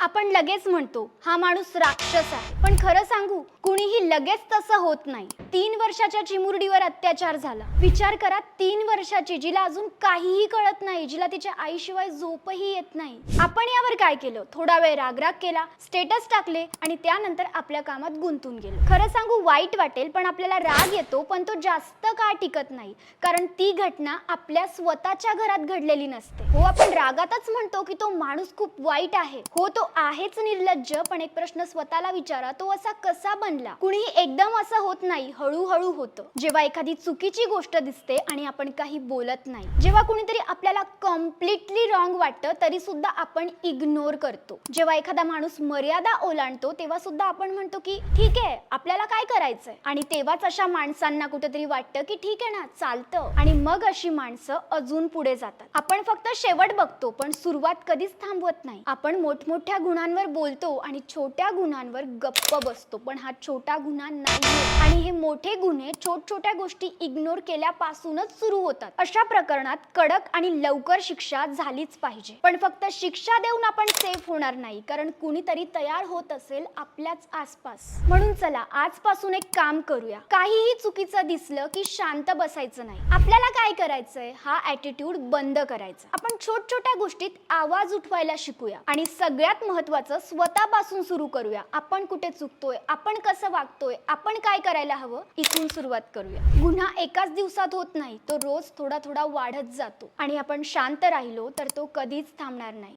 आपण लगेच म्हणतो हा माणूस राक्षस आहे, पण खरं सांगू कुणीही लगेच तसं होत नाही. 3 वर्षाच्या चिमुरडीवर अत्याचार झाला. विचार करा, 3 वर्षाची, जिला अजून काहीही कळत नाही, जिला तिच्या आईशिवाय झोपही येत नाही. आपण यावर काय केलं? थोडा वेळ रागराग केला, स्टेटस टाकले आणि त्यानंतर आपल्या कामात गुंतून गेलो. खरं सांगू वाईट वाटेल, पण आपल्याला राग येतो, पण तो जास्त काळ टिकत नाही, कारण ती घटना आपल्या स्वतःच्या घरात घडलेली नसते. हो, आपण रागातच म्हणतो की तो माणूस खूप वाईट आहे. हो, तो आहेच निर्लज्ज, पण एक प्रश्न स्वतःला विचारा, तो असा कसा बनला? कुणीही एकदम असं होत नाही, हळूहळू होतं. जेव्हा एखादी चुकीची गोष्ट दिसते आणि आपण काही बोलत नाही, जेव्हा कुणीतरी आपल्याला कम्प्लिटली रॉंग वाटतं तरी सुद्धा आपण इग्नोर करतो, जेव्हा एखादा माणूस मर्यादा ओलांडतो तेव्हा सुद्धा आपण म्हणतो की ठीक आहे, आपल्याला काय करायचंय, आणि तेव्हाच अशा माणसांना कुठेतरी वाटतं की ठीक आहे ना, चालतं, आणि मग अशी माणसं अजून पुढे जातात. आपण फक्त शेवट बघतो, पण सुरुवात कधीच थांबवत नाही. आपण मोठमोठ्या गुन्ह्यांवर बोलतो आणि छोट्या गुन्ह्यांवर गप्प बसतो, पण हा छोटा गुन्हा नाहीये, आणि हे मोठे गुन्हे छोट्या गोष्टी इग्नोर केल्यापासूनच सुरू होतात. अशा प्रकरणात कडक आणि लवकर शिक्षा झालीच पाहिजे, पण फक्त शिक्षा देऊन आपण सेफ होणार नाही, कारण कुणीतरी तयार होत असेल आपल्याच आसपास. म्हणून चला आजपासून एक काम करूया. काहीही चुकीचं दिसलं की शांत बसायचं नाही. आपल्याला काय करायचंय? हा ॲटिट्यूड बंद करायचा. आपण छोट्या गोष्टीत आवाज उठवायला शिकूया, आणि सगळ्यात महत्त्वाचं स्वतःपासून सुरू करूया. आपण कुठे चुकतोय, आपण कसं वागतोय, आपण काय करायला हवं, इथून सुरुवात करूया. गुन्हा एकाच दिवसात होत नाही, तो रोज थोडा वाढत जातो, आणि आपण शांत राहिलो तर तो कधीच थांबणार नाही.